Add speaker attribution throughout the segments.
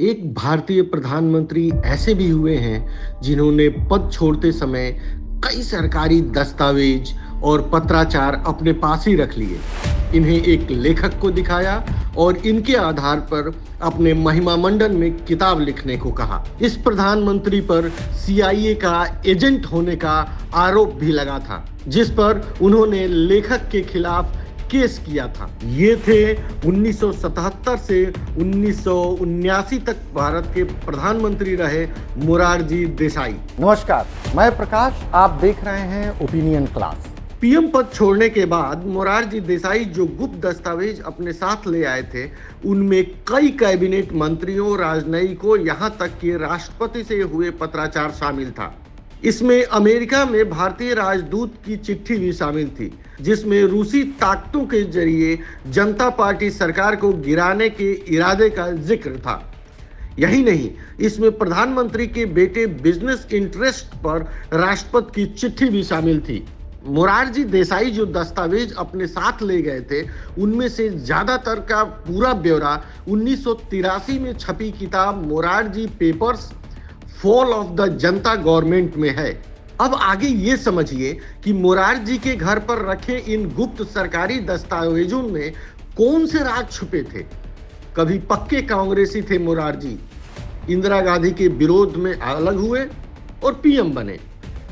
Speaker 1: एक भारतीय प्रधानमंत्री ऐसे भी हुए हैं जिन्होंने पद छोड़ते समय कई सरकारी दस्तावेज और पत्राचार अपने पास ही रख लिए। इन्हें एक लेखक को दिखाया और इनके आधार पर अपने महिमा मंडन में किताब लिखने को कहा। इस प्रधानमंत्री पर CIA का एजेंट होने का आरोप भी लगा था, जिस पर उन्होंने लेखक के खिलाफ केस किया था। ये थे 1977 से 1979 तक भारत के प्रधानमंत्री रहे मोरारजी देसाई।
Speaker 2: नमस्कार, मैं प्रकाश, आप देख रहे हैं ओपिनियन क्लास।
Speaker 1: पीएम पद छोड़ने के बाद मोरारजी देसाई जो गुप्त दस्तावेज अपने साथ ले आए थे, उनमें कई कैबिनेट मंत्रियों, राजनयिकों, यहाँ तक कि राष्ट्रपति से हुए पत्राचार शामिल था। इसमें अमेरिका में भारतीय राजदूत की चिट्ठी भी शामिल थी, जिसमें रूसी ताकतों के जरिए जनता पार्टी सरकार को गिराने के इरादे का जिक्र था। यही नहीं, इसमें प्रधानमंत्री के बेटे बिजनेस इंटरेस्ट पर राष्ट्रपति की चिट्ठी भी शामिल थी। मोरारजी देसाई जो दस्तावेज अपने साथ ले गए थे, उनमें से ज्यादातर का पूरा ब्यौरा 1983 में छपी किताब Morarji papers fall of the Janata government में है। अब आगे ये समझिए कि मोरारजी के घर पर रखे इन गुप्त सरकारी दस्तावेजों में कौन से राज छुपे थे। कभी पक्के कांग्रेसी थे मोरारजी, इंदिरा गांधी के विरोध में अलग हुए और पीएम बने।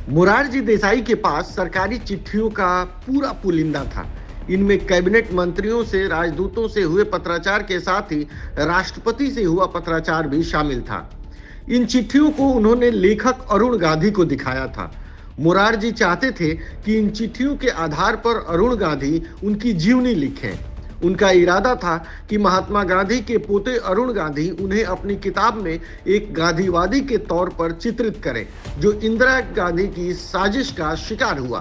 Speaker 1: मोरारजी देसाई के पास सरकारी चिट्ठियों का पूरा पुलिंदा था। इनमें कैबिनेट मंत्रियों से, राजदूतों से हुए पत्राचार के साथ ही राष्ट्रपति से हुआ पत्राचार भी शामिल था। इन चिट्ठियों को उन्होंने लेखक अरुण गांधी को दिखाया था। मोरारजी चाहते थे कि इन चिट्ठियों के आधार पर अरुण गांधी उनकी जीवनी लिखें। उनका इरादा था कि महात्मा गांधी के पोते अरुण गांधी उन्हें अपनी किताब में एक गांधीवादी के तौर पर चित्रित करें, जो इंदिरा गांधी की साजिश का शिकार हुआ।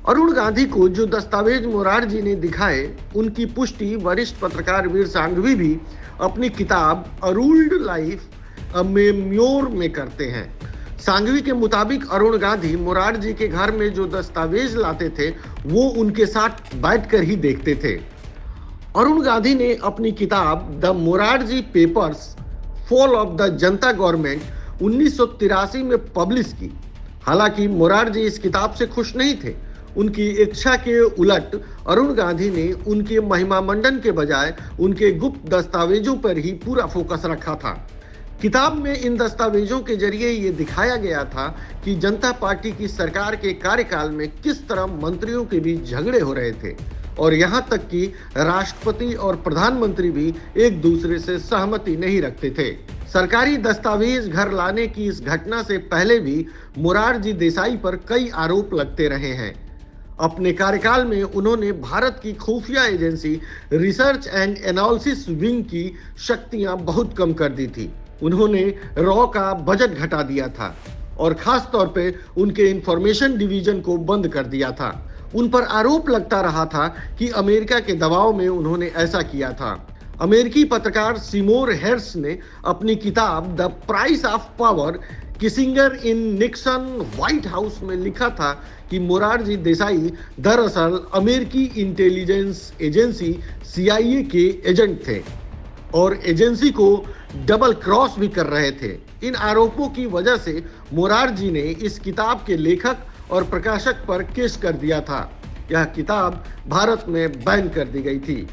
Speaker 1: अरुण गांधी को जो दस्तावेज मोरारजी ने दिखाए, उनकी पुष्टि वरिष्ठ पत्रकार वीर सांघवी भी अपनी किताब अ रूल्ड लाइफ मेम्योर में करते हैं। सांघवी के मुताबिक अरुण गांधी मोरारजी के घर में जो दस्तावेज लाते थे, वो उनके साथ बैठकर ही देखते थे। अरुण गांधी ने अपनी किताब the Morarji papers fall of the Janata government 1983 में पब्लिश की। हालांकि मोरारजी इस किताब से खुश नहीं थे। उनकी इच्छा के उलट अरुण गांधी ने उनके महिमा मंडन के बजाय उनके गुप्त दस्तावेजों पर ही पूरा फोकस रखा था। किताब में इन दस्तावेजों के जरिए ये दिखाया गया था कि जनता पार्टी की सरकार के कार्यकाल में किस तरह मंत्रियों के बीच झगड़े हो रहे थे, और यहाँ तक कि राष्ट्रपति और प्रधानमंत्री भी एक दूसरे से सहमति नहीं रखते थे। सरकारी दस्तावेज घर लाने की इस घटना से पहले भी मोरारजी देसाई पर कई आरोप लगते रहे हैं। अपने कार्यकाल में उन्होंने भारत की खुफिया agency research and analysis wing की शक्तियां बहुत कम कर दी थी। उन्होंने रॉ का बजट घटा दिया था और खास तौर पे उनके इंफॉर्मेशन डिवीजन को बंद कर दिया था। उन पर आरोप लगता रहा था कि अमेरिका के दबाव में उन्होंने ऐसा किया था। अमेरिकी पत्रकार सिमोर हेर्स ने अपनी किताब the price of power Kissinger in Nixon white house में लिखा था कि मोरारजी देसाई दरअसल अमेरिकी इंटेलिजेंस एजेंसी CIA के एजेंट थे और एजेंसी को डबल क्रॉस भी कर रहे थे। इन आरोपों की वजह से मोरारजी ने इस किताब के लेखक और प्रकाशक पर केस कर दिया था। यह किताब भारत में बैन कर दी गई थी।